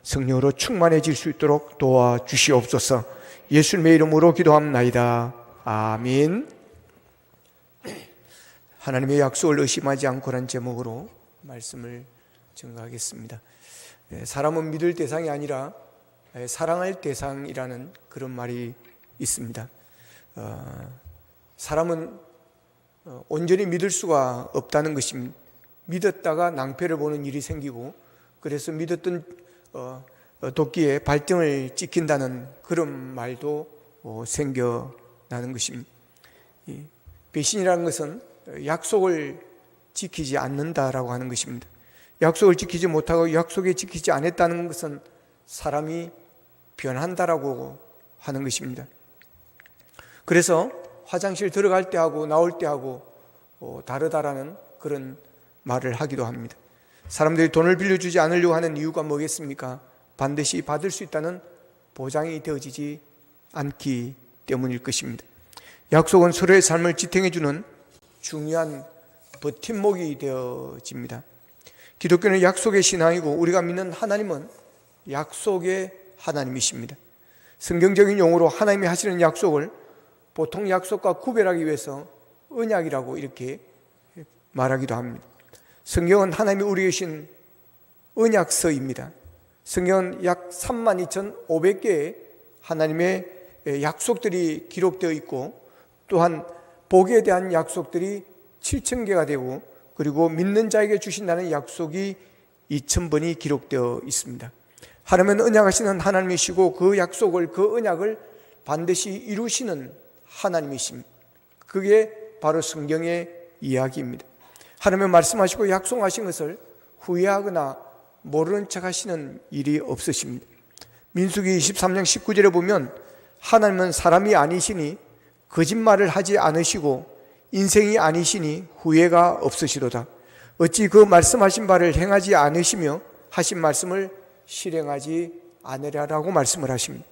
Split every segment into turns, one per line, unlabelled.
성령으로 충만해질 수 있도록 도와주시옵소서. 예수님의 이름으로 기도합나이다. 아멘. 하나님의 약속을 의심하지 않고란 제목으로 말씀을 증거하겠습니다. 사람은 믿을 대상이 아니라 사랑할 대상이라는 그런 말이 있습니다. 사람은 온전히 믿을 수가 없다는 것입니다. 믿었다가 낭패를 보는 일이 생기고, 그래서 믿었던 도끼에 발등을 찍힌다는 그런 말도 생겨나는 것입니다. 배신이라는 것은 약속을 지키지 않는다라고 하는 것입니다. 약속을 지키지 못하고 약속에 지키지 않았다는 것은 사람이 변한다라고 하는 것입니다. 그래서 화장실 들어갈 때 하고 나올 때 하고 다르다라는 그런 말을 하기도 합니다. 사람들이 돈을 빌려주지 않으려고 하는 이유가 뭐겠습니까? 반드시 받을 수 있다는 보장이 되어지지 않기 때문일 것입니다. 약속은 서로의 삶을 지탱해주는 중요한 버팀목이 되어집니다. 기독교는 약속의 신앙이고 우리가 믿는 하나님은 약속의 하나님이십니다. 성경적인 용어로 하나님이 하시는 약속을 보통 약속과 구별하기 위해서 언약이라고 이렇게 말하기도 합니다. 성경은 하나님이 우리에게 주신 언약서입니다. 성경은 약 32,500개의 하나님의 약속들이 기록되어 있고, 또한 복에 대한 약속들이 7,000개가 되고, 그리고 믿는 자에게 주신다는 약속이 2,000번이 기록되어 있습니다. 하나님은 언약하시는 하나님이시고 그 약속을, 그 언약을 반드시 이루시는 하나님이십니다. 그게 바로 성경의 이야기입니다. 하나님은 말씀하시고 약속하신 것을 후회하거나 모르는 척 하시는 일이 없으십니다. 민수기 23장 19절에 보면 하나님은 사람이 아니시니 거짓말을 하지 않으시고 인생이 아니시니 후회가 없으시도다. 어찌 그 말씀하신 바를 행하지 않으시며 하신 말씀을 실행하지 않으랴라고 말씀을 하십니다.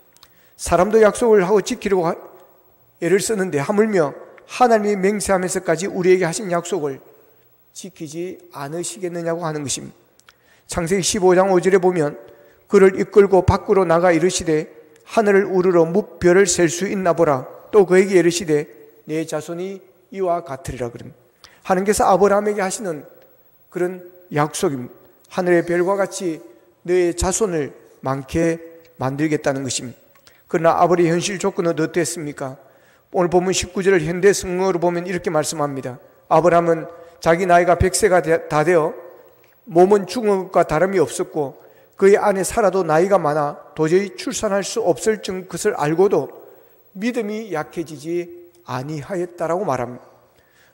사람도 약속을 하고 지키려고 애를 쓰는데 하물며 하나님이 맹세하면서까지 우리에게 하신 약속을 지키지 않으시겠느냐고 하는 것입니다. 창세기 15장 5절에 보면 그를 이끌고 밖으로 나가 이르시되 하늘을 우러러 무별을 셀 수 있나 보라. 또 그에게 이르시되 내 자손이 이와 같으리라 그럽니다. 하나님께서 아브라함에게 하시는 그런 약속입니다. 하늘의 별과 같이 너의 자손을 많게 만들겠다는 것입니다. 그러나 아브라함의 현실 조건은 어땠습니까? 오늘 보면 19절을 현대 성경으로 보면 이렇게 말씀합니다. 아브라함은 자기 나이가 100세가 다 되어 몸은 죽은 것과 다름이 없었고 그의 안에 살아도 나이가 많아 도저히 출산할 수 없을 것을 알고도 믿음이 약해지지 아니하였다라고 말합니다.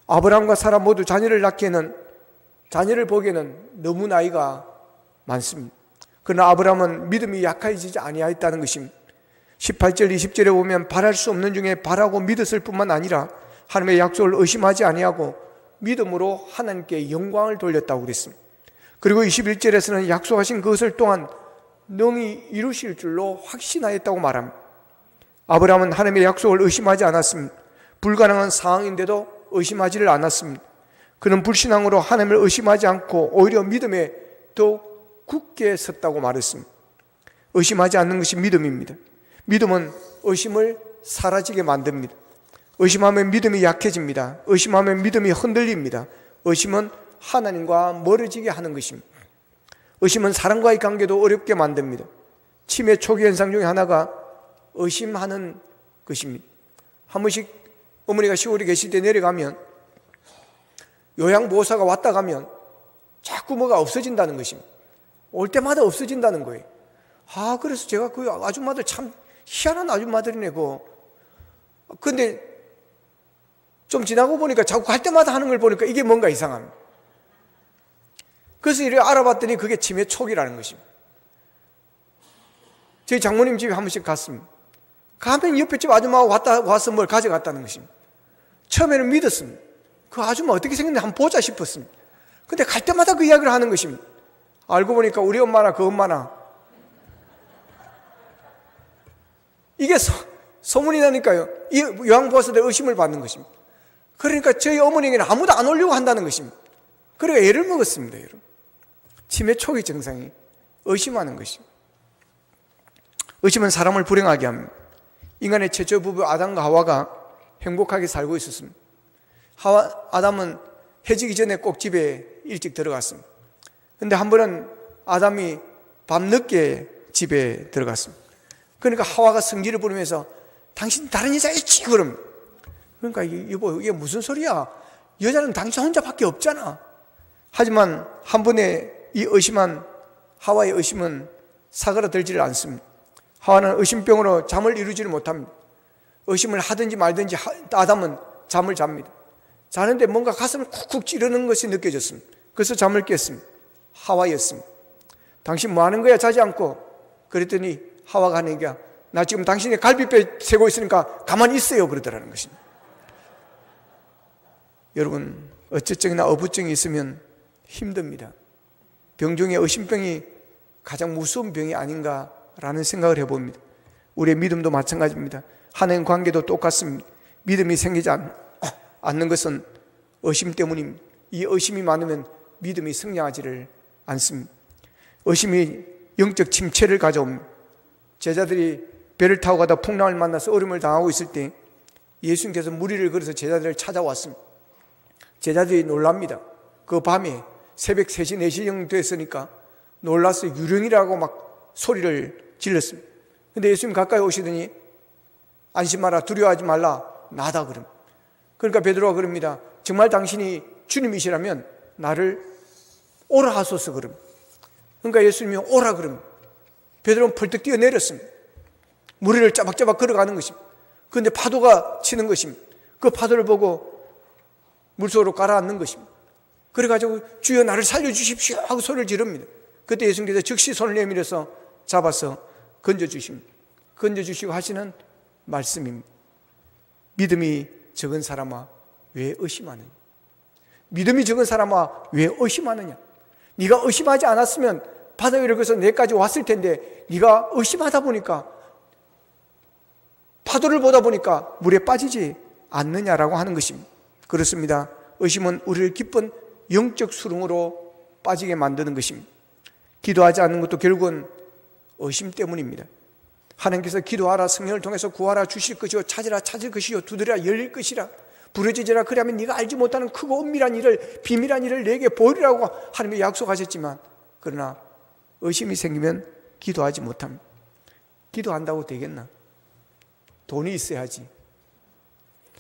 아브라함과 사라 모두 자녀를 보기에는 너무 나이가 많습니다. 그러나 아브라함은 믿음이 약해지지 아니하였다는 것입니다. 18절 20절에 보면 바랄 수 없는 중에 바라고 믿었을 뿐만 아니라 하나님의 약속을 의심하지 아니하고 믿음으로 하나님께 영광을 돌렸다고 그랬습니다. 그리고 21절에서는 약속하신 그것을 또한 능히 이루실 줄로 확신하였다고 말합니다. 아브라함은 하나님의 약속을 의심하지 않았습니다. 불가능한 상황인데도 의심하지를 않았습니다. 그는 불신앙으로 하나님을 의심하지 않고 오히려 믿음에 더 굳게 섰다고 말했습니다. 의심하지 않는 것이 믿음입니다. 믿음은 의심을 사라지게 만듭니다. 의심하면 믿음이 약해집니다. 의심하면 믿음이 흔들립니다. 의심은 하나님과 멀어지게 하는 것입니다. 의심은 사람과의 관계도 어렵게 만듭니다. 치매 초기 현상 중에 하나가 의심하는 것입니다. 한 번씩 어머니가 시골에 계실 때 내려가면 요양보호사가 왔다 가면 자꾸 뭐가 없어진다는 것입니다. 올 때마다 없어진다는 거예요. 그래서 제가 그 아줌마들 참 희한한 아줌마들이네. 근데 좀 지나고 보니까 자꾸 갈 때마다 하는 걸 보니까 이게 뭔가 이상합니다. 그래서 이를 알아봤더니 그게 치매 초기라는 것입니다. 저희 장모님 집에 한 번씩 갔습니다. 가면 옆에 집 아줌마가 와서 뭘 가져갔다는 것입니다. 처음에는 믿었습니다. 그 아줌마 어떻게 생겼는지 한번 보자 싶었습니다. 근데 갈 때마다 그 이야기를 하는 것입니다. 알고 보니까 우리 엄마나 그 엄마나 이게 소문이 나니까요. 이 요양보호사들 의심을 받는 것입니다. 그러니까 저희 어머니에게는 아무도 안 오려고 한다는 것입니다. 그러니까 애를 먹었습니다. 여러분. 치매 초기 증상이 의심하는 것입니다. 의심은 사람을 불행하게 합니다. 인간의 최초 부부 아담과 하와가 행복하게 살고 있었습니다. 아담은 해지기 전에 꼭 집에 일찍 들어갔습니다. 그런데 한 번은 아담이 밤늦게 집에 들어갔습니다. 그러니까 하와가 성질을 부리면서 당신 다른 여자 있지? 그럼. 그러니까 여보, 이게 무슨 소리야? 여자는 당신 혼자밖에 없잖아. 하지만 한 번에 이 의심한 하와의 의심은 사그라들지를 않습니다. 하와는 의심병으로 잠을 이루지를 못합니다. 의심을 하든지 말든지 아담은 잠을 잡니다. 자는데 뭔가 가슴을 쿡쿡 찌르는 것이 느껴졌습니다. 그래서 잠을 깼습니다. 하와였습니다. 당신 뭐 하는 거야? 자지 않고. 그랬더니 하와가 하는 얘기야. 나 지금 당신의 갈비뼈 세고 있으니까 가만히 있어요. 그러더라는 것입니다. 여러분, 어쩌증이나 어부증이 있으면 힘듭니다. 병 중에 의심병이 가장 무서운 병이 아닌가라는 생각을 해봅니다. 우리의 믿음도 마찬가지입니다. 하나님 관계도 똑같습니다. 믿음이 생기지 않는 것은 의심 때문입니다. 이 의심이 많으면 믿음이 성장하지를 않습니다. 의심이 영적 침체를 가져옵니다. 제자들이 배를 타고 가다 풍랑을 만나서 어려움을 당하고 있을 때 예수님께서 무리를 걸어서 제자들을 찾아왔습니다. 제자들이 놀랍니다. 그 밤에 새벽 3시, 4시 정도 됐으니까 놀라서 유령이라고 막 소리를 질렀습니다. 근데 예수님 가까이 오시더니 안심하라, 두려워하지 말라, 나다 그럼. 그러니까 베드로가 그럽니다. 정말 당신이 주님이시라면 나를 오라 하소서 그럼. 그러니까 예수님이 오라 그럼. 베드로는 펄떡 뛰어내렸습니다. 무리를 짜박짜박 걸어가는 것입니다. 그런데 파도가 치는 것입니다. 그 파도를 보고 물속으로 가라앉는 것입니다. 그래가지고 주여 나를 살려주십시오 하고 소리를 지릅니다. 그때 예수님께서 즉시 손을 내밀어서 잡아서 건져주십니다. 건져주시고 하시는 말씀입니다. 믿음이 적은 사람아 왜 의심하느냐? 믿음이 적은 사람아 왜 의심하느냐? 네가 의심하지 않았으면 바다 위를 걸어서 내까지 왔을 텐데 네가 의심하다 보니까 파도를 보다 보니까 물에 빠지지 않느냐라고 하는 것입니다. 그렇습니다. 의심은 우리를 깊은 영적 수렁으로 빠지게 만드는 것입니다. 기도하지 않는 것도 결국은 의심 때문입니다. 하나님께서 기도하라, 성령을 통해서 구하라, 주실 것이요, 찾으라, 찾을 것이요, 두드리라, 열릴 것이라, 부르짖으라, 그러면 네가 알지 못하는 크고 은밀한 일을, 비밀한 일을 내게 보이라고 하나님이 약속하셨지만, 그러나 의심이 생기면 기도하지 못합니다. 기도한다고 되겠나? 돈이 있어야지.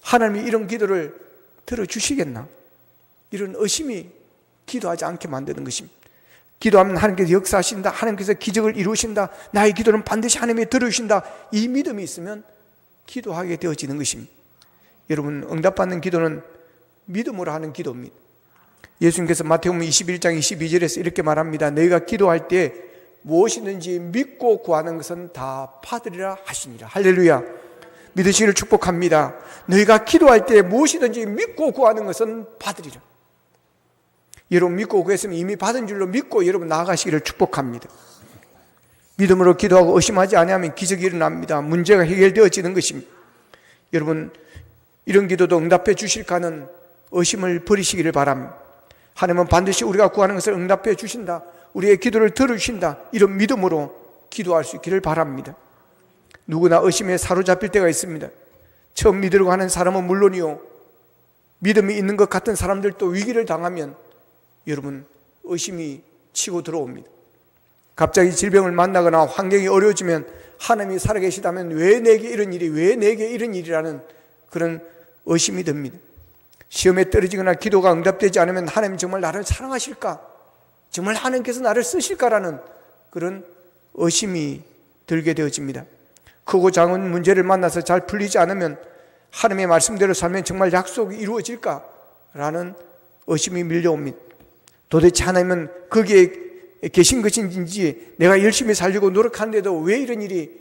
하나님이 이런 기도를 들어주시겠나? 이런 의심이 기도하지 않게 만드는 것입니다. 기도하면 하나님께서 역사하신다, 하나님께서 기적을 이루신다, 나의 기도는 반드시 하나님이 들어주신다, 이 믿음이 있으면 기도하게 되어지는 것입니다. 여러분, 응답받는 기도는 믿음으로 하는 기도입니다. 예수님께서 마태복음 21장 22절에서 이렇게 말합니다. 너희가 기도할 때 무엇이든지 믿고 구하는 것은 다 받으리라 하시니라. 할렐루야. 믿으시기를 축복합니다. 너희가 기도할 때 무엇이든지 믿고 구하는 것은 받으리라. 여러분 믿고 구했으면 이미 받은 줄로 믿고 여러분 나아가시기를 축복합니다. 믿음으로 기도하고 의심하지 아니하면 기적이 일어납니다. 문제가 해결되어지는 것입니다. 여러분 이런 기도도 응답해 주실까는 의심을 버리시기를 바랍니다. 하나님은 반드시 우리가 구하는 것을 응답해 주신다, 우리의 기도를 들어주신다, 이런 믿음으로 기도할 수 있기를 바랍니다. 누구나 의심에 사로잡힐 때가 있습니다. 처음 믿으려고 하는 사람은 물론이요, 믿음이 있는 것 같은 사람들도 위기를 당하면 여러분 의심이 치고 들어옵니다. 갑자기 질병을 만나거나 환경이 어려워지면 하나님이 살아계시다면 왜 내게 이런 일이, 왜 내게 이런 일이라는 그런 의심이 듭니다. 시험에 떨어지거나 기도가 응답되지 않으면 하나님 정말 나를 사랑하실까? 정말 하나님께서 나를 쓰실까라는 그런 의심이 들게 되어집니다. 크고 작은 문제를 만나서 잘 풀리지 않으면 하나님의 말씀대로 살면 정말 약속이 이루어질까라는 의심이 밀려옵니다. 도대체 하나님은 거기에 계신 것인지 내가 열심히 살려고 노력하는데도 왜 이런 일이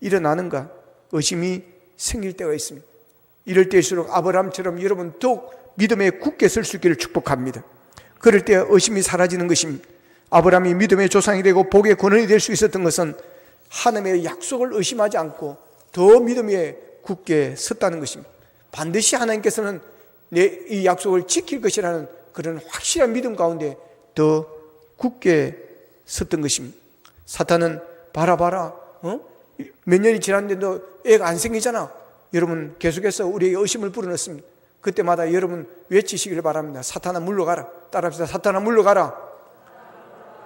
일어나는가 의심이 생길 때가 있습니다. 이럴 때일수록 아브라함처럼 여러분 더욱 믿음에 굳게 설 수 있기를 축복합니다. 그럴 때 의심이 사라지는 것입니다. 아브라함이 믿음의 조상이 되고 복의 근원이 될 수 있었던 것은 하나님의 약속을 의심하지 않고 더 믿음에 굳게 섰다는 것입니다. 반드시 하나님께서는 내 이 약속을 지킬 것이라는 그런 확실한 믿음 가운데 더 굳게 섰던 것입니다. 사탄은 봐라 몇 년이 지났는데도 애가 안 생기잖아. 여러분 계속해서 우리에게 의심을 불어넣습니다. 그때마다 여러분 외치시기를 바랍니다. 사탄아 물러가라. 따라합시다. 사탄아 물러가라.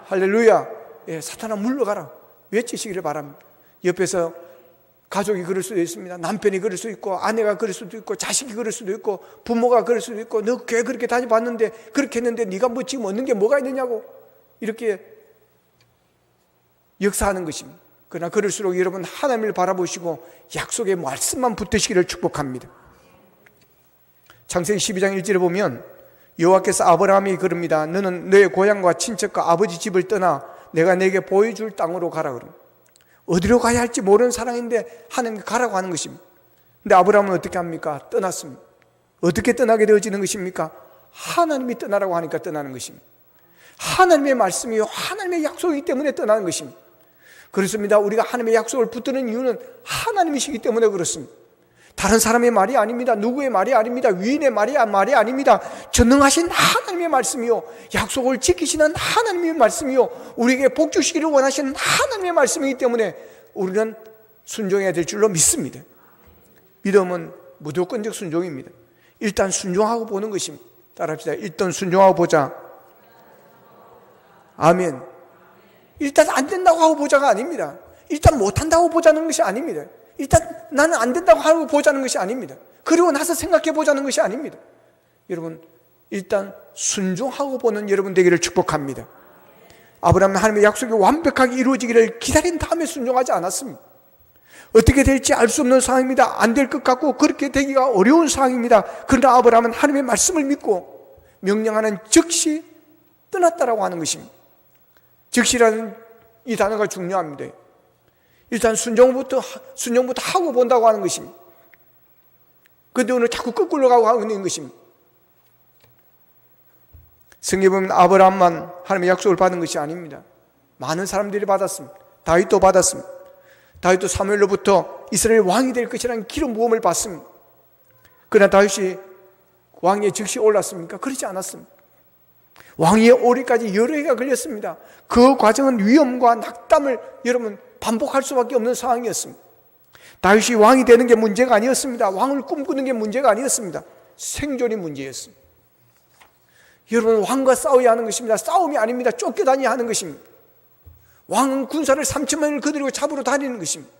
할렐루야. 예, 사탄아 물러가라. 외치시기를 바랍니다. 옆에서 가족이 그럴 수도 있습니다. 남편이 그럴 수도 있고, 아내가 그럴 수도 있고, 자식이 그럴 수도 있고, 부모가 그럴 수도 있고, 너 교회 그렇게 다녀봤는데 그렇게 했는데 네가 뭐 지금 얻는 게 뭐가 있느냐고 이렇게 역사하는 것입니다. 그러나 그럴수록 여러분 하나님을 바라보시고 약속의 말씀만 붙드시기를 축복합니다. 창세기 12장 1절에 보면 여호와께서 아브라함이 그럽니다. 너는 너의 고향과 친척과 아버지 집을 떠나 내가 내게 보여줄 땅으로 가라. 그럽니다. 어디로 가야 할지 모르는 사람인데 하나님께 가라고 하는 것입니다. 근데 아브라함은 어떻게 합니까? 떠났습니다. 어떻게 떠나게 되어지는 것입니까? 하나님이 떠나라고 하니까 떠나는 것입니다. 하나님의 말씀이요 하나님의 약속이기 때문에 떠나는 것입니다. 그렇습니다. 우리가 하나님의 약속을 붙드는 이유는 하나님이시기 때문에 그렇습니다. 다른 사람의 말이 아닙니다. 누구의 말이 아닙니다. 위인의 말이 아닙니다. 전능하신 하나님의 말씀이요 약속을 지키시는 하나님의 말씀이요 우리에게 복 주시기를 원하시는 하나님의 말씀이기 때문에 우리는 순종해야 될 줄로 믿습니다. 믿음은 무조건적 순종입니다. 일단 순종하고 보는 것입니다. 따라합시다. 일단 순종하고 보자. 아멘. 일단 안 된다고 하고 보자가 아닙니다. 일단 못한다고 보자는 것이 아닙니다. 일단 나는 안 된다고 하고 보자는 것이 아닙니다. 그리고 나서 생각해 보자는 것이 아닙니다. 여러분 일단 순종하고 보는 여러분 되기를 축복합니다. 아브라함은 하나님의 약속이 완벽하게 이루어지기를 기다린 다음에 순종하지 않았습니다. 어떻게 될지 알 수 없는 상황입니다. 안 될 것 같고 그렇게 되기가 어려운 상황입니다. 그러나 아브라함은 하나님의 말씀을 믿고 명령하는 즉시 떠났다라고 하는 것입니다. 즉시라는 이 단어가 중요합니다. 일단 순종부터 하고 본다고 하는 것입니다. 그런데 오늘 자꾸 거꾸로 가고 하고 있는 것입니다. 성경에 보면 아브라함만 하나님의 약속을 받은 것이 아닙니다. 많은 사람들이 받았습니다. 다윗도 받았습니다. 다윗도 사무엘로부터 이스라엘 왕이 될 것이라는 기름 부음을 받습니다. 그러나 다윗이 왕위에 즉시 올랐습니까? 그렇지 않았습니다. 왕위에 오르기까지 여러 해가 걸렸습니다. 그 과정은 위험과 낙담을 여러분 반복할 수밖에 없는 상황이었습니다. 다윗이 왕이 되는 게 문제가 아니었습니다. 왕을 꿈꾸는 게 문제가 아니었습니다. 생존이 문제였습니다. 여러분 왕과 싸워야 하는 것입니다. 싸움이 아닙니다. 쫓겨다녀야 하는 것입니다. 왕은 군사를 3천만을 거느리고 잡으러 다니는 것입니다.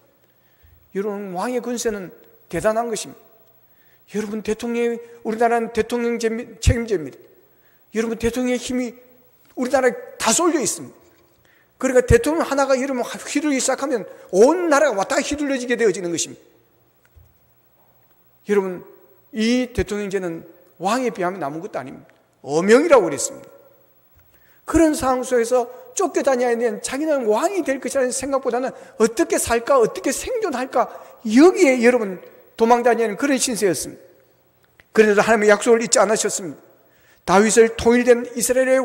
여러분 왕의 군세는 대단한 것입니다. 여러분 대통령이 우리나라는 대통령 책임제입니다. 여러분 대통령의 힘이 우리나라에 다 쏠려 있습니다. 그러니까 대통령 하나가 여러분 휘둘리기 시작하면 온 나라가 왔다 휘둘려지게 되어지는 것입니다. 여러분 이 대통령제는 왕에 비하면 남은 것도 아닙니다. 어명이라고 그랬습니다. 그런 상황 속에서 쫓겨다녀야 되는 자기는 왕이 될 것이라는 생각보다는 어떻게 살까 어떻게 생존할까 여기에 여러분 도망다니는 그런 신세였습니다. 그런데도 하나님의 약속을 잊지 않으셨습니다. 다윗을 통일된 이스라엘의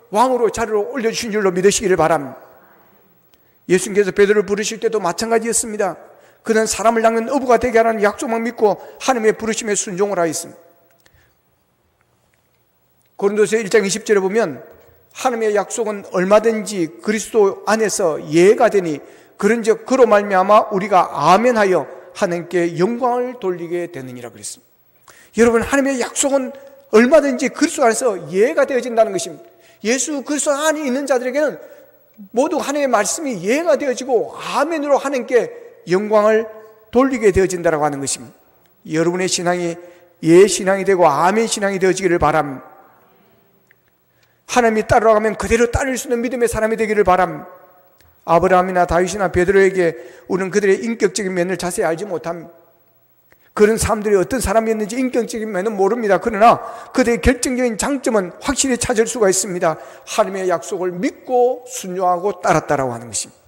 왕으로 자리로 올려주신 줄로 믿으시기를 바랍니다. 예수님께서 베드로를 부르실 때도 마찬가지였습니다. 그는 사람을 낚는 어부가 되게 하라는 약속만 믿고 하나님의 부르심에 순종을 하였습니다. 고린도서 1장 20절에 보면 하나님의 약속은 얼마든지 그리스도 안에서 예가 되니 그런즉 그로 말미암아 우리가 아멘하여 하나님께 영광을 돌리게 되느니라 그랬습니다. 여러분 하나님의 약속은 얼마든지 그리스도 안에서 예가 되어진다는 것입니다. 예수 그리스도 안에 있는 자들에게는 모두 하나님의 말씀이 예가 되어지고 아멘으로 하나님께 영광을 돌리게 되어진다고 하는 것입니다. 여러분의 신앙이 예 신앙이 되고 아멘 신앙이 되어지기를 바랍니다. 하나님이 따라가면 그대로 따를 수 있는 믿음의 사람이 되기를 바랍니다. 아브라함이나 다윗이나 베드로에게 우리는 그들의 인격적인 면을 자세히 알지 못합니다. 그런 사람들이 어떤 사람이었는지 인격적인 면은 모릅니다. 그러나 그들의 결정적인 장점은 확실히 찾을 수가 있습니다. 하나님의 약속을 믿고 순종하고 따랐다라고 하는 것입니다.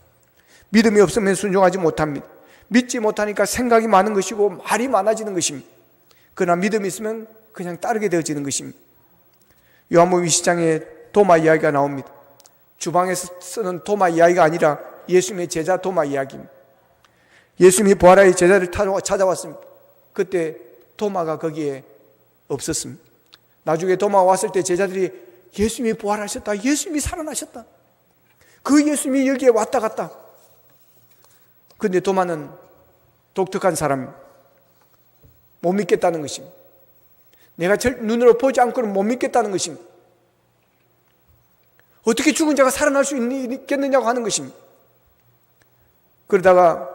믿음이 없으면 순종하지 못합니다. 믿지 못하니까 생각이 많은 것이고 말이 많아지는 것입니다. 그러나 믿음이 있으면 그냥 따르게 되어지는 것입니다. 요한복음 20장에 도마 이야기가 나옵니다. 주방에서 쓰는 도마 이야기가 아니라 예수님의 제자 도마 이야기입니다. 예수님이 부활하여 제자를 찾아왔습니다. 그때 도마가 거기에 없었습니다. 나중에 도마가 왔을 때 제자들이 예수님이 부활하셨다, 예수님이 살아나셨다, 그 예수님이 여기에 왔다 갔다, 그런데 도마는 독특한 사람, 못 믿겠다는 것입니다. 내가 눈으로 보지 않고는 못 믿겠다는 것입니다. 어떻게 죽은 자가 살아날 수 있겠느냐고 하는 것입니다. 그러다가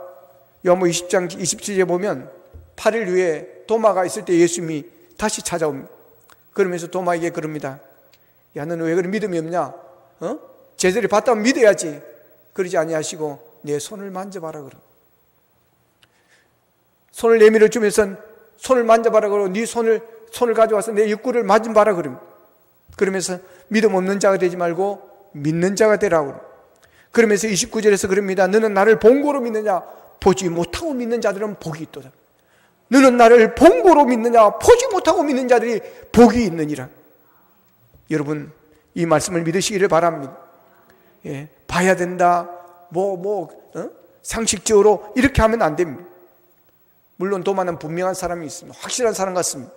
요한복음 20장 27절에 보면 8일 후에 도마가 있을 때 예수님이 다시 찾아옵니다. 그러면서 도마에게 그럽니다. 야, 너는 왜 그런 믿음이 없냐? 제자들이 봤다면 믿어야지. 그러지 아니하시고 내 손을 만져봐라 그럼. 손을 내밀어 주면서 손을 만져봐라 그러고 네 손을 가져와서 내 입구를 맞아봐라 그럼. 그러면서 믿음 없는 자가 되지 말고 믿는 자가 되라고. 그러면서 29절에서 그럽니다. 너는 나를 본고로 믿느냐? 보지 못하고 믿는 자들은 복이 있도다. 너는 나를 본고로 믿느냐? 보지 못하고 믿는 자들이 복이 있느니라. 여러분, 이 말씀을 믿으시기를 바랍니다. 예, 봐야 된다. 상식적으로 이렇게 하면 안 됩니다. 물론 도마는 분명한 사람이 있습니다. 확실한 사람 같습니다.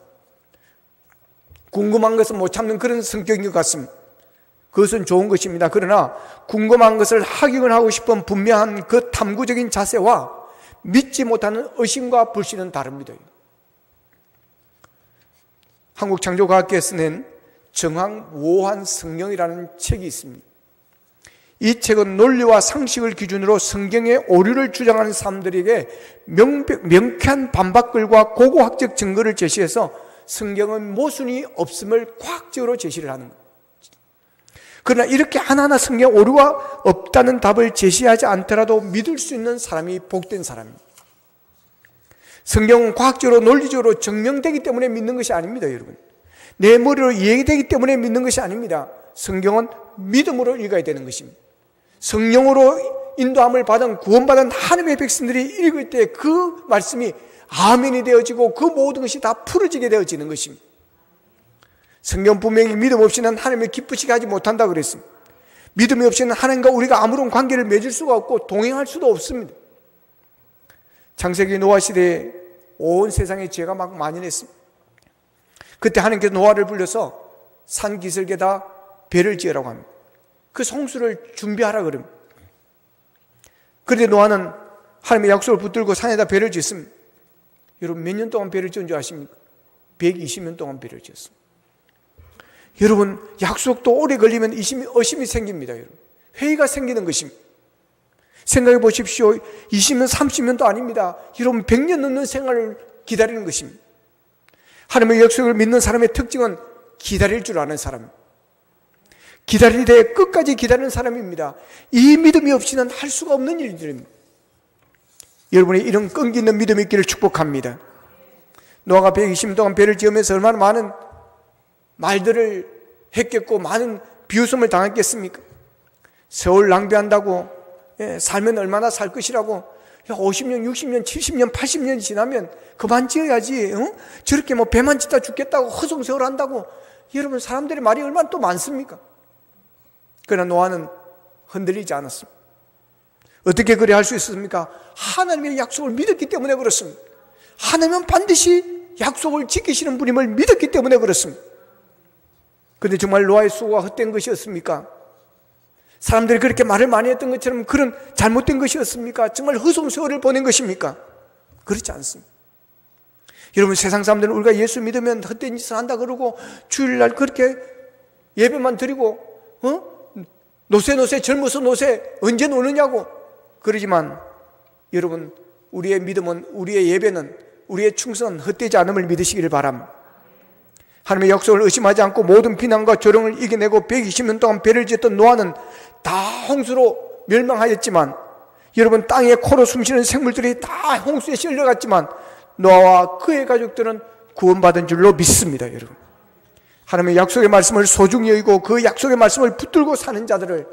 궁금한 것은 못 참는 그런 성격인 것 같습니다. 그것은 좋은 것입니다. 그러나 궁금한 것을 확인을 하고 싶은 분명한 그 탐구적인 자세와 믿지 못하는 의심과 불신은 다릅니다. 한국창조과학계에서 낸 정황오한 성경이라는 책이 있습니다. 이 책은 논리와 상식을 기준으로 성경의 오류를 주장하는 사람들에게 명쾌한 반박글과 고고학적 증거를 제시해서 성경은 모순이 없음을 과학적으로 제시를 하는 거예요. 그러나 이렇게 하나하나 성경에 오류가 없다는 답을 제시하지 않더라도 믿을 수 있는 사람이 복된 사람입니다. 성경은 과학적으로 논리적으로 증명되기 때문에 믿는 것이 아닙니다, 여러분. 내 머리로 이해되기 때문에 믿는 것이 아닙니다. 성경은 믿음으로 읽어야 되는 것입니다. 성령으로 인도함을 받은 구원받은 하나님의 백성들이 읽을 때 그 말씀이 아멘이 되어지고 그 모든 것이 다 풀어지게 되어지는 것입니다. 성경 분명히 믿음 없이는 하나님을 기쁘시게 하지 못한다 그랬습니다. 믿음이 없이는 하나님과 우리가 아무런 관계를 맺을 수가 없고 동행할 수도 없습니다. 창세기 노아 시대에 온 세상에 죄가 막 만연했습니다. 그때 하나님께서 노아를 불러서 산 기슭에다 배를 지으라고 합니다. 그 성수를 준비하라 그럽니다. 그런데 노아는 하나님의 약속을 붙들고 산에다 배를 짓습니다. 여러분, 몇 년 동안 배를 지은 줄 아십니까? 120년 동안 배를 지었습니다. 여러분, 약속도 오래 걸리면 의심이 생깁니다. 여러분, 회의가 생기는 것입니다. 생각해 보십시오. 20년, 30년도 아닙니다. 여러분, 100년 넘는 생활을 기다리는 것입니다. 하나님의 약속을 믿는 사람의 특징은 기다릴 줄 아는 사람입니다. 기다릴 때 끝까지 기다리는 사람입니다. 이 믿음이 없이는 할 수가 없는 일들입니다. 여러분이 이런 끈기 있는 믿음이 있기를 축복합니다. 노아가 120년 동안 배를 지으면서 얼마나 많은 말들을 했겠고 많은 비웃음을 당했겠습니까? 세월 낭비한다고, 살면 얼마나 살 것이라고, 50년, 60년, 70년, 80년이 지나면 그만 지어야지, 저렇게 배만 짓다 죽겠다고 허송세월 한다고. 여러분, 사람들의 말이 얼마나 또 많습니까? 그러나 노아는 흔들리지 않았습니다. 어떻게 그래 할 수 있었습니까? 하나님의 약속을 믿었기 때문에 그렇습니다. 하나님은 반드시 약속을 지키시는 분임을 믿었기 때문에 그렇습니다. 그런데 정말 노아의 수고가 헛된 것이었습니까? 사람들이 그렇게 말을 많이 했던 것처럼 그런 잘못된 것이었습니까? 정말 허송세월을 보낸 것입니까? 그렇지 않습니다. 여러분, 세상 사람들은 우리가 예수 믿으면 헛된 짓을 한다 그러고 주일날 그렇게 예배만 드리고 노세 젊어서 노세 언제 노느냐고 그러지만 여러분, 우리의 믿음은, 우리의 예배는, 우리의 충성은 헛되지 않음을 믿으시기를 바랍니다. 하나님의 약속을 의심하지 않고 모든 비난과 조롱을 이겨내고 120년 동안 배를 지었던 노아는 다 홍수로 멸망하였지만, 여러분, 땅에 코로 숨쉬는 생물들이 다 홍수에 실려갔지만 노아와 그의 가족들은 구원받은 줄로 믿습니다. 여러분, 하나님의 약속의 말씀을 소중히 여기고 그 약속의 말씀을 붙들고 사는 자들을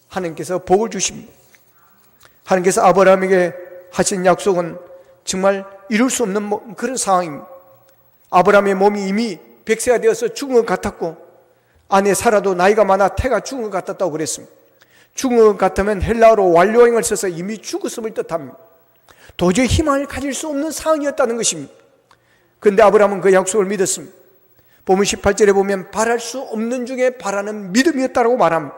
하나님께서 복을 주십니다. 하나님께서 아브라함에게 하신 약속은 정말 이룰 수 없는 그런 상황입니다. 아브라함의 몸이 이미 100세가 되어서 죽은 것 같았고, 아내 사라도 나이가 많아 태가 죽은 것 같았다고 그랬습니다. 죽은 것 같으면 헬라어로 완료형을 써서 이미 죽었음을 뜻합니다. 도저히 희망을 가질 수 없는 상황이었다는 것입니다. 그런데 아브라함은 그 약속을 믿었습니다. 본문 18절에 보면 바랄 수 없는 중에 바라는 믿음이었다고 말합니다.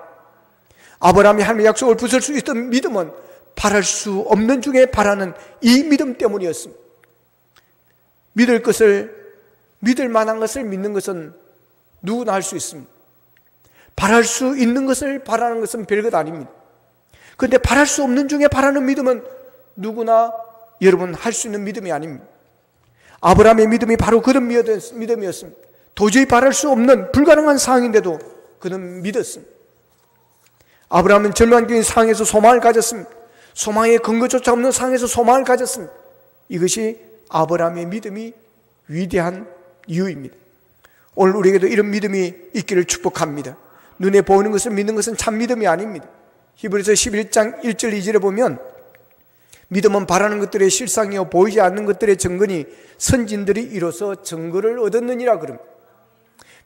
아브라함이 하나님의 약속을 부술 수 있던 믿음은 바랄 수 없는 중에 바라는 이 믿음 때문이었습니다. 믿을 만한 것을 믿는 것은 누구나 할 수 있습니다. 바랄 수 있는 것을 바라는 것은 별것 아닙니다. 그런데 바랄 수 없는 중에 바라는 믿음은 누구나 여러분 할 수 있는 믿음이 아닙니다. 아브라함의 믿음이 바로 그런 믿음이었습니다. 도저히 바랄 수 없는 불가능한 상황인데도 그는 믿었습니다. 아브라함은 절망적인 상황에서 소망을 가졌습니다. 소망의 근거조차 없는 상황에서 소망을 가졌습니다. 이것이 아브라함의 믿음이 위대한 이유입니다. 오늘 우리에게도 이런 믿음이 있기를 축복합니다. 눈에 보이는 것을 믿는 것은 참 믿음이 아닙니다. 히브리서 11장 1절 2절에 보면 믿음은 바라는 것들의 실상이요 보이지 않는 것들의 증거니 선진들이 이로써 증거를 얻었느니라 그럽니다.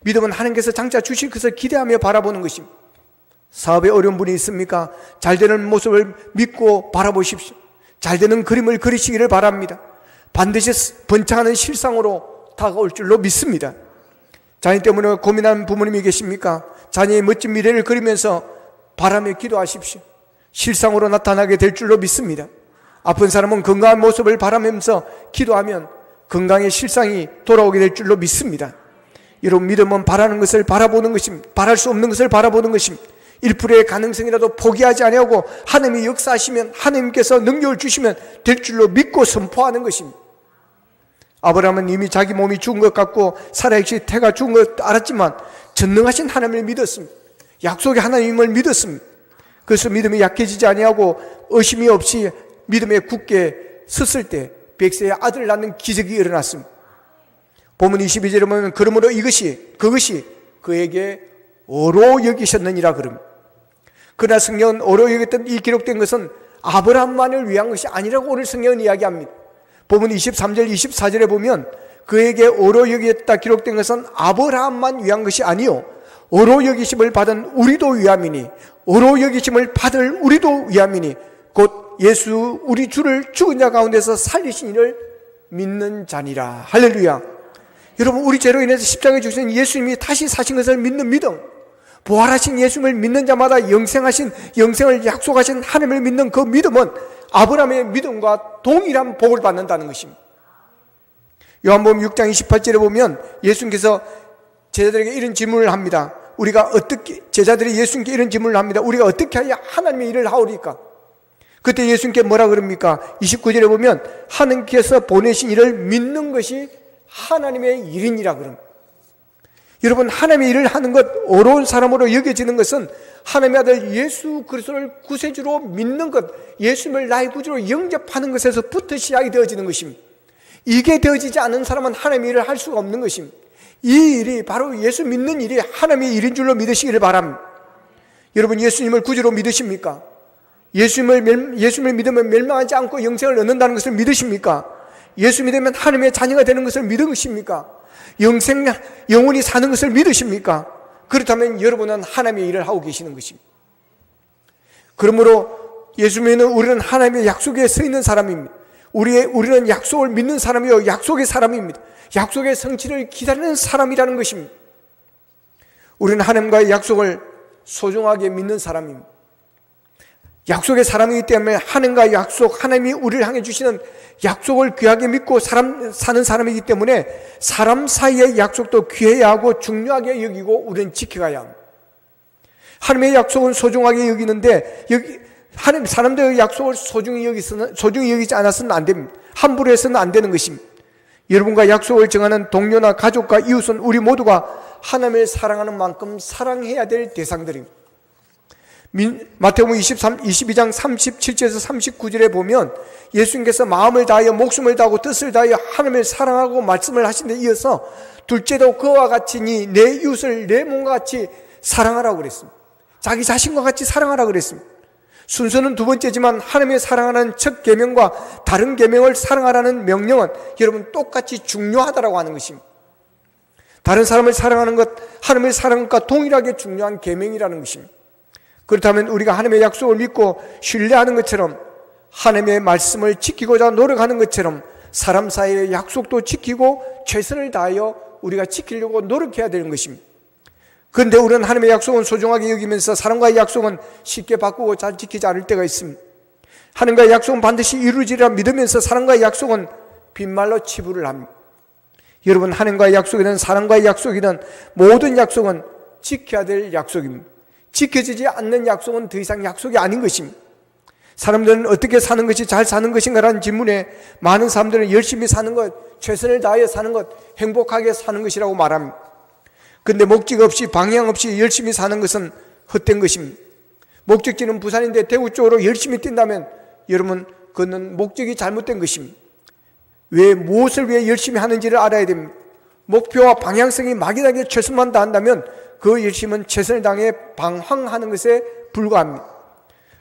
믿음은 하나님께서 장차 주실 것을 기대하며 바라보는 것입니다. 사업에 어려운 분이 있습니까? 잘 되는 모습을 믿고 바라보십시오. 잘 되는 그림을 그리시기를 바랍니다. 반드시 번창하는 실상으로 다가올 줄로 믿습니다. 자녀 때문에 고민하는 부모님이 계십니까? 자녀의 멋진 미래를 그리면서 바라며 기도하십시오. 실상으로 나타나게 될 줄로 믿습니다. 아픈 사람은 건강한 모습을 바라면서 기도하면 건강의 실상이 돌아오게 될 줄로 믿습니다. 여러분, 믿음은 바라는 것을 바라보는 것입니다. 바랄 수 없는 것을 바라보는 것입니다. 1%의 가능성이라도 포기하지 아니하고 하나님이 역사하시면, 하나님께서 능력을 주시면 될 줄로 믿고 선포하는 것입니다. 아브라함은 이미 자기 몸이 죽은 것 같고 사라의 태가 죽은 것 알았지만 전능하신 하나님을 믿었습니다. 약속의 하나님을 믿었습니다. 그래서 믿음이 약해지지 아니하고 의심이 없이 믿음에 굳게 섰을 때 백세의 아들을 낳는 기적이 일어났습니다. 본문 22절에 보면 그러므로 그것이 그에게 어로 여기셨느니라 그럽니다. 그러나 성경은 어로 여겼던 이 기록된 것은 아브라함만을 위한 것이 아니라고 오늘 성경은 이야기합니다. 본문 23절 24절에 보면 그에게 어로 여겼다 기록된 것은 아브라함만 위한 것이 아니요 어로 여기심을 받은 우리도 위함이니 어로 여기심을 받을 우리도 위함이니 곧 예수 우리 주를 죽은 자 가운데서 살리신 이를 믿는 자니라. 할렐루야. 여러분, 우리 죄로 인해서 십자가에 죽으신 예수님이 다시 사신 것을 믿는 믿음, 부활하신 예수님을 믿는 자마다 영생을 약속하신 하나님을 믿는 그 믿음은 아브라함의 믿음과 동일한 복을 받는다는 것입니다. 요한복음 6장 28절에 보면 예수님께서 제자들에게 이런 질문을 합니다. 제자들이 예수님께 이런 질문을 합니다. 우리가 어떻게 하여 하나님의 일을 하오리까? 그때 예수님께 뭐라 그럽니까? 29절에 보면 하나님께서 보내신 일을 믿는 것이 하나님의 일이니라 그럽니다. 여러분, 하나님의 일을 하는 것, 어려운 사람으로 여겨지는 것은 하나님의 아들 예수 그리스도를 구세주로 믿는 것, 예수님을 나의 구주로 영접하는 것에서부터 시작이 되어지는 것입니다. 이게 되어지지 않은 사람은 하나님의 일을 할 수가 없는 것입니다. 이 일이 바로 예수 믿는 일이 하나님의 일인 줄로 믿으시기를 바랍니다. 여러분, 예수님을 구주로 믿으십니까? 예수님을 믿으면 멸망하지 않고 영생을 얻는다는 것을 믿으십니까? 예수 믿으면 하나님의 자녀가 되는 것을 믿으십니까? 영원히 사는 것을 믿으십니까? 그렇다면 여러분은 하나님의 일을 하고 계시는 것입니다. 그러므로 예수 믿는 우리는 하나님의 약속에 서 있는 사람입니다. 우리는 약속을 믿는 사람이요 약속의 사람입니다. 약속의 성취를 기다리는 사람이라는 것입니다. 우리는 하나님과의 약속을 소중하게 믿는 사람입니다. 약속의 사람이기 때문에 하나님과의 약속, 하나님이 우리를 향해 주시는 약속을 귀하게 믿고 사는 사람이기 때문에 사람 사이의 약속도 귀해야 하고 중요하게 여기고 우리는 지켜가야 합니다. 하나님의 약속은 소중하게 여기는데 사람들의 약속을 소중히 여기지 않아서는 안 됩니다. 함부로 해서는 안 되는 것입니다. 여러분과 약속을 정하는 동료나 가족과 이웃은 우리 모두가 하나님을 사랑하는 만큼 사랑해야 될 대상들입니다. 마태복음 22장 37절에서 39절에 보면 예수님께서 마음을 다하여 목숨을 다하고 뜻을 다하여 하나님을 사랑하고 말씀을 하신 데 이어서 둘째도 그와 같이니 내 이웃을 내 몸과 같이 사랑하라고 그랬습니다. 자기 자신과 같이 사랑하라고 그랬습니다. 순서는 두 번째지만 하나님의 사랑하는 첫 계명과 다른 계명을 사랑하라는 명령은 여러분 똑같이 중요하다라고 하는 것입니다. 다른 사람을 사랑하는 것, 하나님을 사랑하는 것과 동일하게 중요한 계명이라는 것입니다. 그렇다면 우리가 하나님의 약속을 믿고 신뢰하는 것처럼 하나님의 말씀을 지키고자 노력하는 것처럼 사람 사이의 약속도 지키고 최선을 다하여 우리가 지키려고 노력해야 되는 것입니다. 그런데 우리는 하나님의 약속은 소중하게 여기면서 사람과의 약속은 쉽게 바꾸고 잘 지키지 않을 때가 있습니다. 하나님과의 약속은 반드시 이루어지리라 믿으면서 사람과의 약속은 빈말로 치부를 합니다. 여러분, 하나님과의 약속이든 사람과의 약속이든 모든 약속은 지켜야 될 약속입니다. 지켜지지 않는 약속은 더 이상 약속이 아닌 것입니다. 사람들은 어떻게 사는 것이 잘 사는 것인가라는 질문에 많은 사람들은 열심히 사는 것, 최선을 다하여 사는 것, 행복하게 사는 것이라고 말합니다. 그런데 목적 없이 방향 없이 열심히 사는 것은 헛된 것입니다. 목적지는 부산인데 대구 쪽으로 열심히 뛴다면 여러분, 그는 목적이 잘못된 것입니다. 왜, 무엇을 위해 열심히 하는지를 알아야 됩니다. 목표와 방향성이 막연하게 최선만 다한다면 그 열심은 최선을 다해 방황하는 것에 불과합니다.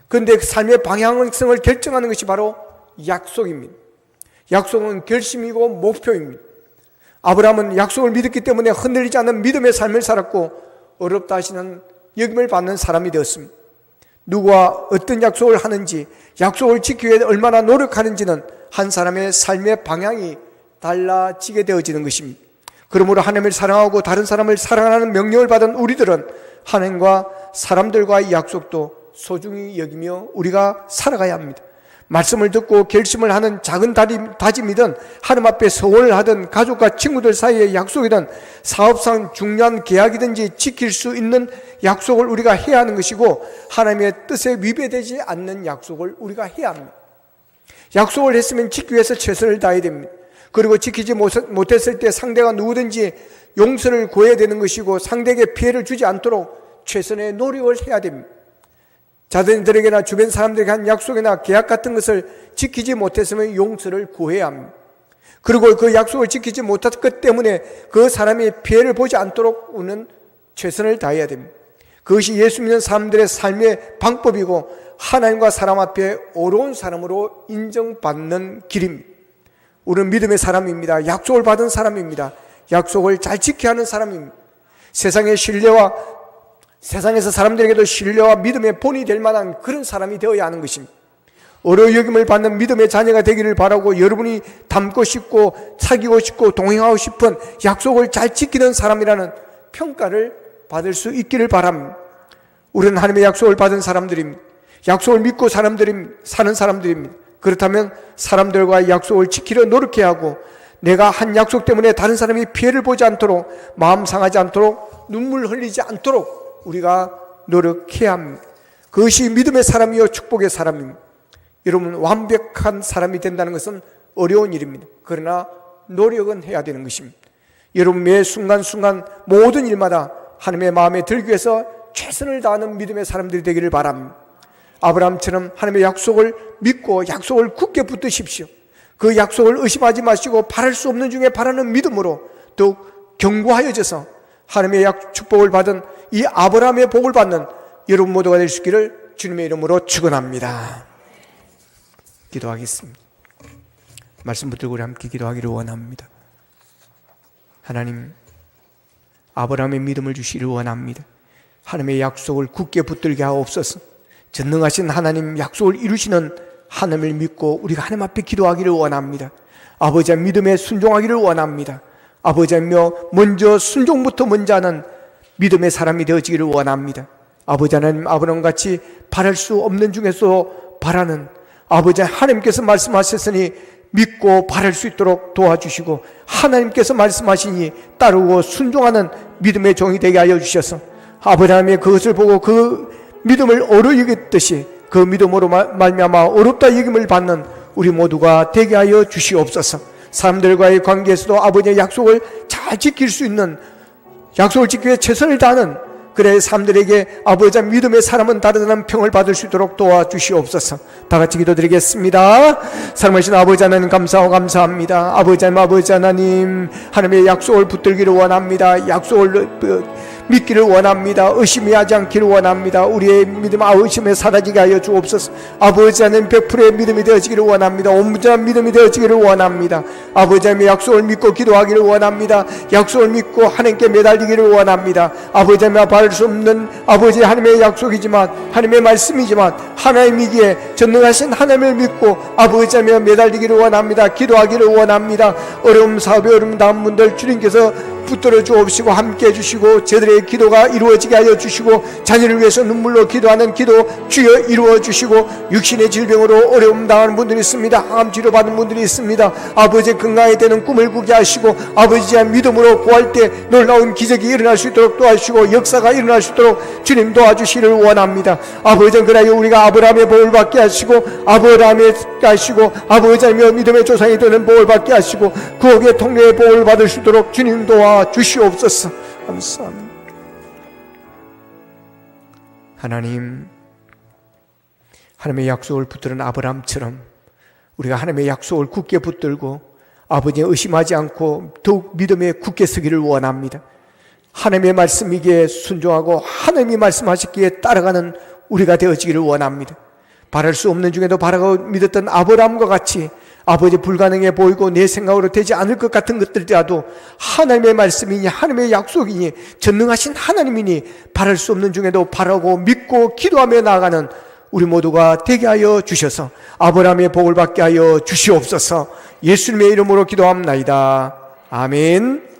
그런데 삶의 방향성을 결정하는 것이 바로 약속입니다. 약속은 결심이고 목표입니다. 아브라함은 약속을 믿었기 때문에 흔들리지 않는 믿음의 삶을 살았고 어렵다 하시는 여김을 받는 사람이 되었습니다. 누구와 어떤 약속을 하는지, 약속을 지키기 위해 얼마나 노력하는지는 한 사람의 삶의 방향이 달라지게 되어지는 것입니다. 그러므로 하나님을 사랑하고 다른 사람을 사랑하는 명령을 받은 우리들은 하나님과 사람들과의 약속도 소중히 여기며 우리가 살아가야 합니다. 말씀을 듣고 결심을 하는 작은 다짐이든 하나님 앞에 서원을 하든 가족과 친구들 사이의 약속이든 사업상 중요한 계약이든지 지킬 수 있는 약속을 우리가 해야 하는 것이고 하나님의 뜻에 위배되지 않는 약속을 우리가 해야 합니다. 약속을 했으면 지키기 위해서 최선을 다해야 됩니다. 그리고 지키지 못했을 때 상대가 누구든지 용서를 구해야 되는 것이고 상대에게 피해를 주지 않도록 최선의 노력을 해야 됩니다. 자들에게나 주변 사람들에게 한 약속이나 계약 같은 것을 지키지 못했으면 용서를 구해야 합니다. 그리고 그 약속을 지키지 못한 것 때문에 그 사람이 피해를 보지 않도록 우리는 최선을 다해야 됩니다. 그것이 예수 믿는 사람들의 삶의 방법이고 하나님과 사람 앞에 어려운 사람으로 인정받는 길입니다. 우리는 믿음의 사람입니다. 약속을 받은 사람입니다. 약속을 잘 지켜야 하는 사람입니다. 세상에서 사람들에게도 신뢰와 믿음의 본이 될 만한 그런 사람이 되어야 하는 것입니다. 어려 여김을 받는 믿음의 자녀가 되기를 바라고 여러분이 닮고 싶고 사귀고 싶고 동행하고 싶은 약속을 잘 지키는 사람이라는 평가를 받을 수 있기를 바랍니다. 우리는 하나님의 약속을 받은 사람들입니다. 약속을 믿고 사는 사람들입니다. 그렇다면 사람들과 약속을 지키려 노력해야 하고 내가 한 약속 때문에 다른 사람이 피해를 보지 않도록 마음 상하지 않도록 눈물 흘리지 않도록 우리가 노력해야 합니다. 그것이 믿음의 사람이요 축복의 사람입니다. 여러분, 완벽한 사람이 된다는 것은 어려운 일입니다. 그러나 노력은 해야 되는 것입니다. 여러분, 매 순간순간 모든 일마다 하나님의 마음에 들기 위해서 최선을 다하는 믿음의 사람들이 되기를 바랍니다. 아브라함처럼 하나님의 약속을 믿고 약속을 굳게 붙드십시오. 그 약속을 의심하지 마시고 바랄 수 없는 중에 바라는 믿음으로 더욱 견고하여져서 하나님의 축복을 받은 이 아브라함의 복을 받는 여러분 모두가 될 수 있기를 주님의 이름으로 축원합니다. 기도하겠습니다. 말씀 붙들고 우리 함께 기도하기를 원합니다. 하나님, 아브라함의 믿음을 주시기를 원합니다. 하나님의 약속을 굳게 붙들게 하옵소서. 전능하신 하나님, 약속을 이루시는 하나님을 믿고 우리가 하나님 앞에 기도하기를 원합니다. 아버지의 믿음에 순종하기를 원합니다. 아버지며 먼저 순종부터 먼저 하는 믿음의 사람이 되어지기를 원합니다. 아버지 하나님, 아브라함같이 바랄 수 없는 중에서 바라는 아버지 하나님께서 말씀하셨으니 믿고 바랄 수 있도록 도와주시고 하나님께서 말씀하시니 따르고 순종하는 믿음의 종이 되게 하여 주셔서 아브라함의 그것을 보고 그 믿음을 어려 여겼듯이 그 믿음으로 말미암아 어렵다 여김을 받는 우리 모두가 되게 하여 주시옵소서. 사람들과의 관계에서도 아버지의 약속을 잘 지킬 수 있는, 약속을 지키기 위해 최선을 다하는, 그래 사람들에게 아버지의 믿음의 사람은 다르다는 평을 받을 수 있도록 도와주시옵소서. 다 같이 기도드리겠습니다. 사랑하신 아버지 하나님, 감사하고 감사합니다. 아버지 하나님, 하나님의 약속을 붙들기를 원합니다. 약속을 믿기를 원합니다. 의심이 하지 않기를 원합니다. 우리의 믿음 의심에 사라지게 하여 주옵소서. 아버지 하나님, 100%의 믿음이 되어지기를 원합니다. 온전한 믿음이 되어지기를 원합니다. 아버지 하나님의 약속을 믿고 기도하기를 원합니다. 약속을 믿고 하나님께 매달리기를 원합니다. 아버지 하나님, 바랄 수 없는 아버지 하나님의 약속이지만, 하나님의 말씀이지만 하나님이기에 전능하신 하나님을 믿고 아버지 하나님 매달리기를 원합니다. 기도하기를 원합니다. 어려움 사업에 어려움 당한 분들 주님께서 붙들어 주옵시고 함께 해주시고 저들의 기도가 이루어지게 하여 주시고 자녀를 위해서 눈물로 기도하는 기도 주여 이루어 주시고, 육신의 질병으로 어려움 당하는 분들이 있습니다. 항암 치료받는 분들이 있습니다. 아버지 건강에 되는 꿈을 꾸게 하시고, 아버지의 믿음으로 구할 때 놀라운 기적이 일어날 수 있도록 도와주시고, 역사가 일어날 수 있도록 주님 도와주시기를 원합니다. 아버지, 그러하여 우리가 아브라함의 복을 받게 하시고, 아브라함의 하시고, 아버지며 믿음의 조상이 되는 복을 받게 하시고, 구억의 통례의 복을 받을 수 있도록 주님 도와주시옵소서. 감사합니다. 하나님의 약속을 붙드는 아브라함처럼 우리가 하나님의 약속을 굳게 붙들고 아버지의 의심하지 않고 더욱 믿음에 굳게 서기를 원합니다. 하나님의 말씀이기에 순종하고 하나님이 말씀하셨기에 따라가는 우리가 되어지기를 원합니다. 바랄 수 없는 중에도 바라고 믿었던 아브라함과 같이 아버지 불가능해 보이고 내 생각으로 되지 않을 것 같은 것들이라도 하나님의 말씀이니 하나님의 약속이니 전능하신 하나님이니 바랄 수 없는 중에도 바라고 믿고 기도하며 나아가는 우리 모두가 되게 하여 주셔서 아브라함의 복을 받게 하여 주시옵소서. 예수님의 이름으로 기도합나이다. 아멘.